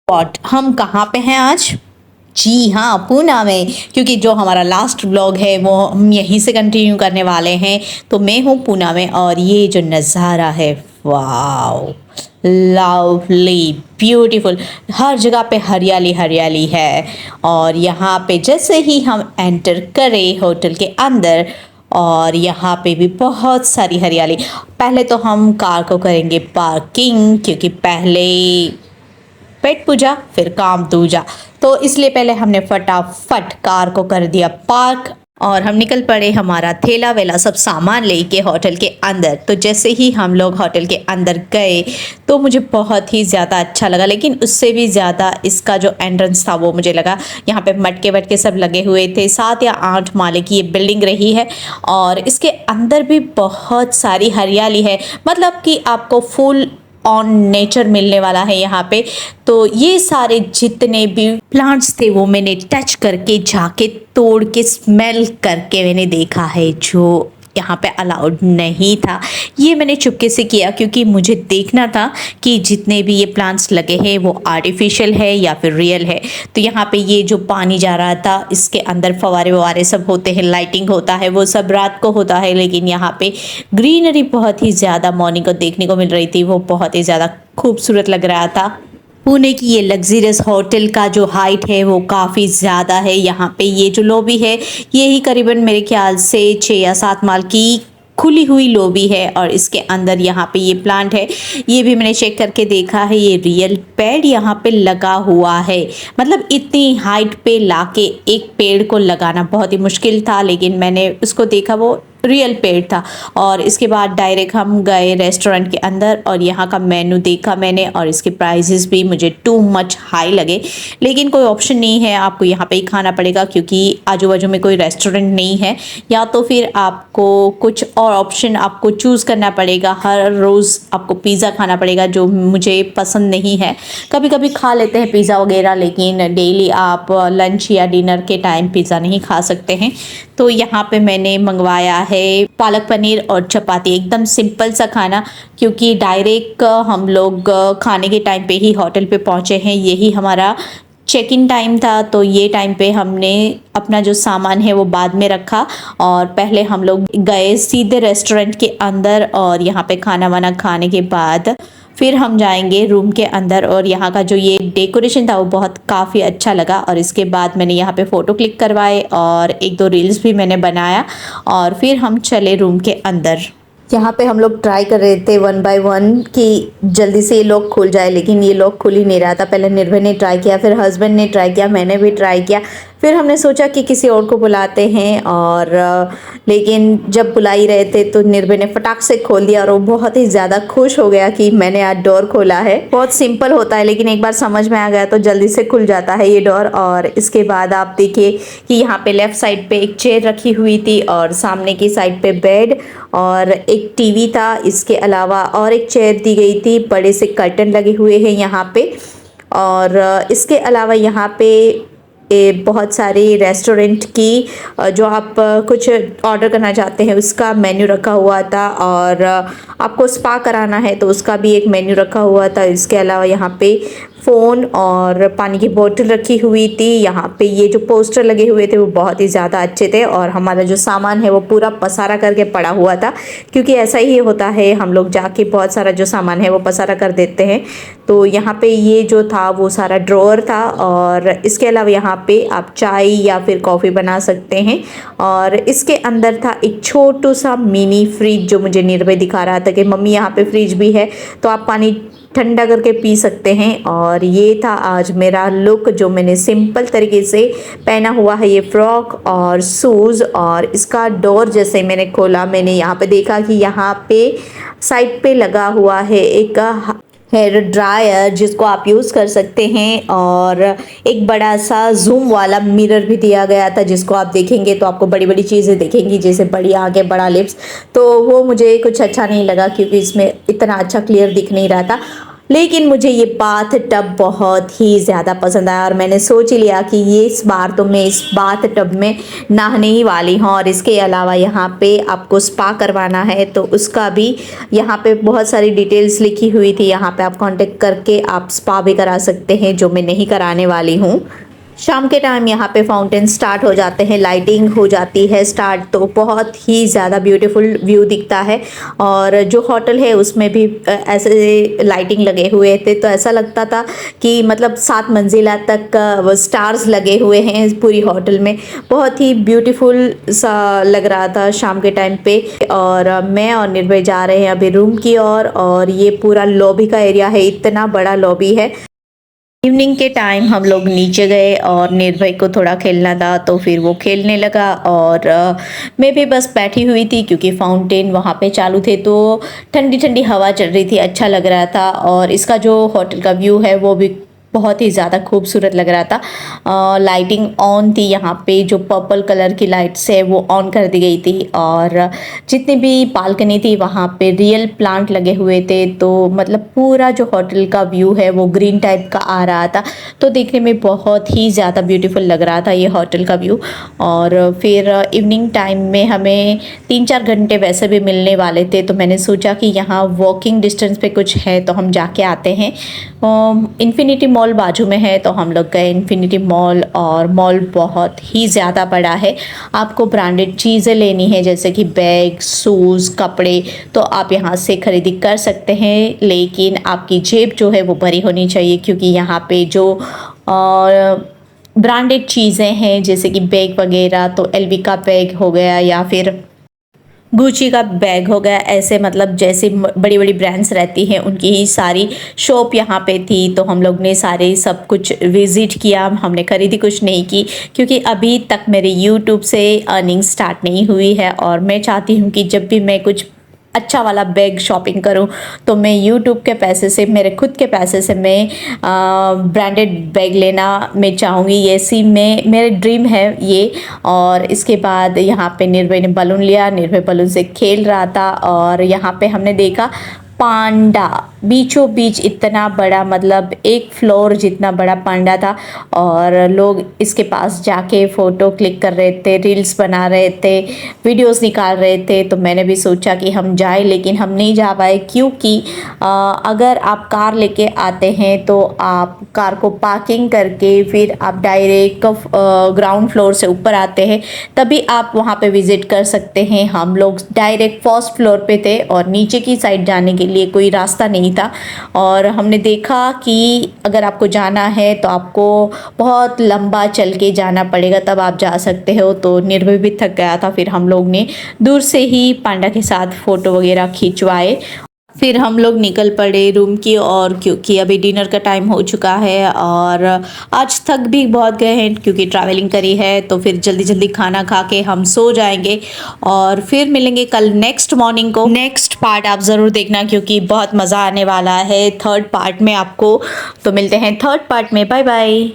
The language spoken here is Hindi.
और हम कहाँ पे हैं आज? जी हाँ, पूना में। क्योंकि जो हमारा लास्ट व्लॉग है वो हम यहीं से कंटिन्यू करने वाले हैं। तो मैं हूँ पूना में और ये जो नज़ारा है, वाओ, लवली, ब्यूटीफुल। हर जगह पे हरियाली हरियाली है। और यहाँ पे जैसे ही हम एंटर करें होटल के अंदर, और यहाँ पे भी बहुत सारी हरियाली। पहले तो हम कार को करेंगे पार्किंग, क्योंकि पहले पेट पूजा फिर काम दूजा। तो इसलिए पहले हमने फटाफट कार को कर दिया पार्क और हम निकल पड़े हमारा थैला वेला सब सामान लेके होटल के अंदर। तो जैसे ही हम लोग होटल के अंदर गए तो मुझे बहुत ही ज़्यादा अच्छा लगा, लेकिन उससे भी ज़्यादा इसका जो एंट्रेंस था वो मुझे लगा। यहाँ पे मटके वटके सब लगे हुए थे। 7 या 8 माले की ये बिल्डिंग रही है और इसके अंदर भी बहुत सारी हरियाली है। मतलब कि आपको फुल ऑन नेचर मिलने वाला है यहाँ पे। तो ये सारे जितने भी प्लांट्स थे वो मैंने टच करके, जाके तोड़ के, स्मेल करके मैंने देखा है, जो यहाँ पे अलाउड नहीं था। ये मैंने चुपके से किया क्योंकि मुझे देखना था कि जितने भी ये प्लांट्स लगे हैं वो आर्टिफिशियल है या फिर रियल है। तो यहाँ पे ये जो पानी जा रहा था, इसके अंदर फवारे ववारे सब होते हैं, लाइटिंग होता है, वो सब रात को होता है। लेकिन यहाँ पे ग्रीनरी बहुत ही ज़्यादा मॉर्निंग को देखने को मिल रही थी, वो बहुत ही ज़्यादा खूबसूरत लग रहा था। पुणे की ये लग्जरियस होटल का जो हाइट है वो काफ़ी ज़्यादा है। यहाँ पे ये जो लॉबी है ये ही करीबन मेरे ख्याल से 6 या 7 माल की खुली हुई लॉबी है। और इसके अंदर यहाँ पे ये प्लांट है, ये भी मैंने चेक करके देखा है, ये रियल पेड़ यहाँ पे लगा हुआ है। मतलब इतनी हाइट पे लाके एक पेड़ को लगाना बहुत ही मुश्किल था, लेकिन मैंने उसको देखा, वो रियल पेड़ था। और इसके बाद डायरेक्ट हम गए रेस्टोरेंट के अंदर और यहाँ का मेनू देखा मैंने, और इसके प्राइसेस भी मुझे टू मच हाई लगे। लेकिन कोई ऑप्शन नहीं है, आपको यहाँ पे ही खाना पड़ेगा क्योंकि आजू बाजू में कोई रेस्टोरेंट नहीं है। या तो फिर आपको कुछ और ऑप्शन आपको चूज़ करना पड़ेगा। हर रोज़ आपको पिज़्ज़ा खाना पड़ेगा, जो मुझे पसंद नहीं है। कभी कभी खा लेते हैं पिज़्ज़ा वगैरह, लेकिन डेली आप लंच या डिनर के टाइम पिज़्ज़ा नहीं खा सकते हैं। तो यहाँ पे मैंने मंगवाया है पालक पनीर और चपाती, एकदम सिंपल सा खाना, क्योंकि डायरेक्ट हम लोग खाने के टाइम पे ही होटल पे पहुँचे हैं। यही हमारा चेक इन टाइम था। तो ये टाइम पे हमने अपना जो सामान है वो बाद में रखा और पहले हम लोग गए सीधे रेस्टोरेंट के अंदर। और यहाँ पे खाना वाना खाने के बाद फिर हम जाएंगे रूम के अंदर। और यहाँ का जो ये डेकोरेशन था वो बहुत काफ़ी अच्छा लगा। और इसके बाद मैंने यहाँ पे फ़ोटो क्लिक करवाए और 1-2 रील्स भी मैंने बनाया और फिर हम चले रूम के अंदर। यहाँ पे हम लोग ट्राई कर रहे थे 1 बाय 1 कि जल्दी से ये लॉक खुल जाए, लेकिन ये लॉक खुल ही नहीं रहा था। पहले निर्भय ने ट्राई किया, फिर हस्बैंड ने ट्राई किया, मैंने भी ट्राई किया। फिर हमने सोचा कि किसी और को बुलाते हैं, और लेकिन जब बुला ही रहे थे तो निर्भय ने फटाक से खोल दिया और वो बहुत ही ज़्यादा खुश हो गया कि मैंने आज डोर खोला है। बहुत सिंपल होता है, लेकिन एक बार समझ में आ गया तो जल्दी से खुल जाता है ये डोर। और इसके बाद आप देखिए कि यहाँ पे लेफ़्ट साइड पे एक चेयर रखी हुई थी और सामने की साइड पे बेड और एक टीवी था। इसके अलावा और एक चेयर दी गई थी, बड़े से कर्टन लगे हुए हैं यहाँ पे। और इसके अलावा यहाँ पे बहुत सारी रेस्टोरेंट की जो आप कुछ ऑर्डर करना चाहते हैं उसका मेन्यू रखा हुआ था। और आपको स्पा कराना है तो उसका भी एक मेन्यू रखा हुआ था। इसके अलावा यहाँ पे फ़ोन और पानी की बोतल रखी हुई थी। यहाँ पे ये जो पोस्टर लगे हुए थे वो बहुत ही ज़्यादा अच्छे थे। और हमारा जो सामान है वो पूरा पसारा करके पड़ा हुआ था, क्योंकि ऐसा ही होता है, हम लोग जाके बहुत सारा जो सामान है वो पसारा कर देते हैं। तो यहाँ पे ये जो था वो सारा ड्रॉअर था। और इसके अलावा यहाँ पे आप चाय या फिर कॉफ़ी बना सकते हैं। और इसके अंदर था एक छोटू सा मिनी फ्रिज, जो मुझे निर्भय दिखा रहा था कि मम्मी यहाँ पे फ्रिज भी है तो आप पानी ठंडा करके पी सकते हैं। और ये था आज मेरा लुक, जो मैंने सिंपल तरीके से पहना हुआ है, ये फ्रॉक और शूज़। और इसका डोर जैसे मैंने खोला, मैंने यहाँ पे देखा कि यहाँ पे साइड पे लगा हुआ है एक हेयर ड्रायर, जिसको आप यूज़ कर सकते हैं। और एक बड़ा सा जूम वाला मिरर भी दिया गया था, जिसको आप देखेंगे तो आपको बड़ी बड़ी चीज़ें दिखेंगी, जैसे बड़ी आंखें, बड़ा लिप्स। तो वो मुझे कुछ अच्छा नहीं लगा, क्योंकि इसमें इतना अच्छा क्लियर दिख नहीं रहा था। लेकिन मुझे ये बाथ टब बहुत ही ज़्यादा पसंद आया और मैंने सोच ही लिया कि ये इस बार तो मैं इस बाथ टब में नहाने ही वाली हूँ। और इसके अलावा यहाँ पे आपको स्पा करवाना है तो उसका भी यहाँ पे बहुत सारी डिटेल्स लिखी हुई थी। यहाँ पे आप कांटेक्ट करके आप स्पा भी करा सकते हैं, जो मैं नहीं कराने वाली हूँ। शाम के टाइम यहाँ पे फाउंटेन स्टार्ट हो जाते हैं, लाइटिंग हो जाती है स्टार्ट, तो बहुत ही ज़्यादा ब्यूटीफुल व्यू दिखता है। और जो होटल है उसमें भी ऐसे लाइटिंग लगे हुए थे, तो ऐसा लगता था कि मतलब 7 मंजिला तक वो स्टार्स लगे हुए हैं पूरी होटल में। बहुत ही ब्यूटीफुल सा लग रहा था शाम के टाइम पे। और मैं और निर्भय जा रहे हैं अभी रूम की ओर। और ये पूरा लॉबी का एरिया है, इतना बड़ा लॉबी है। इवनिंग के टाइम हम लोग नीचे गए और निर्भय को थोड़ा खेलना था तो फिर वो खेलने लगा। और मैं भी बस बैठी हुई थी क्योंकि फाउंटेन वहाँ पे चालू थे, तो ठंडी ठंडी हवा चल रही थी, अच्छा लग रहा था। और इसका जो होटल का व्यू है वो भी बहुत ही ज़्यादा खूबसूरत लग रहा था। लाइटिंग ऑन थी, यहाँ पे जो पर्पल कलर की लाइट्स है वो ऑन कर दी गई थी। और जितनी भी बालकनी थी वहाँ पे रियल प्लांट लगे हुए थे, तो मतलब पूरा जो होटल का व्यू है वो ग्रीन टाइप का आ रहा था, तो देखने में बहुत ही ज़्यादा ब्यूटीफुल लग रहा था ये होटल का व्यू। और फिर इवनिंग टाइम में हमें 3-4 घंटे वैसे भी मिलने वाले थे, तो मैंने सोचा कि यहाँ वॉकिंग डिस्टेंस पे कुछ है तो हम जाके आते हैं। इन्फिनिटी मॉल बाजू में है तो हम लोग गए इन्फिनिटी मॉल। और मॉल बहुत ही ज़्यादा बड़ा है। आपको ब्रांडेड चीज़ें लेनी है जैसे कि बैग, शूज़, कपड़े, तो आप यहाँ से खरीदी कर सकते हैं, लेकिन आपकी जेब जो है वो भरी होनी चाहिए, क्योंकि यहाँ पे जो ब्रांडेड चीज़ें हैं जैसे कि बैग वगैरह, तो एलवी का बैग हो गया या फिर गुची का बैग हो गया, ऐसे मतलब जैसे बड़ी बड़ी ब्रांड्स रहती हैं उनकी ही सारी शॉप यहाँ पे थी। तो हम लोग ने सारे सब कुछ विज़िट किया, हमने खरीदी कुछ नहीं की, क्योंकि अभी तक मेरे यूट्यूब से अर्निंग स्टार्ट नहीं हुई है। और मैं चाहती हूँ कि जब भी मैं कुछ अच्छा वाला बैग शॉपिंग करूं तो मैं यूट्यूब के पैसे से, मेरे खुद के पैसे से मैं ब्रांडेड बैग लेना मैं चाहूँगी। ये सी में मेरे ड्रीम है ये। और इसके बाद यहाँ पे निर्भय ने बलून लिया, निर्भय बलून से खेल रहा था। और यहाँ पे हमने देखा पांडा, बीचों बीच इतना बड़ा, मतलब 1 फ्लोर जितना बड़ा पांडा था। और लोग इसके पास जाके फ़ोटो क्लिक कर रहे थे, रील्स बना रहे थे, वीडियोस निकाल रहे थे। तो मैंने भी सोचा कि हम जाए, लेकिन हम नहीं जा पाए, क्योंकि अगर आप कार लेके आते हैं तो आप कार को पार्किंग करके फिर आप डायरेक्ट ग्राउंड फ्लोर से ऊपर आते हैं, तभी आप वहाँ पे विज़िट कर सकते हैं। हम लोग डायरेक्ट फर्स्ट फ्लोर पे थे और नीचे की साइड जाने के लिए कोई रास्ता नहीं था। और हमने देखा कि अगर आपको जाना है तो आपको बहुत लंबा चल के जाना पड़ेगा, तब आप जा सकते हो। तो निर्भय भी थक गया था, फिर हम लोग ने दूर से ही पांडा के साथ फ़ोटो वगैरह खिंचवाए। फिर हम लोग निकल पड़े रूम की ओर, क्योंकि अभी डिनर का टाइम हो चुका है। और आज थक भी बहुत गए हैं क्योंकि ट्रैवलिंग करी है, तो फिर जल्दी जल्दी खाना खा के हम सो जाएंगे। और फिर मिलेंगे कल नेक्स्ट मॉर्निंग को। नेक्स्ट पार्ट आप ज़रूर देखना क्योंकि बहुत मज़ा आने वाला है 3rd पार्ट में आपको। तो मिलते हैं 3rd पार्ट में, बाय बाय।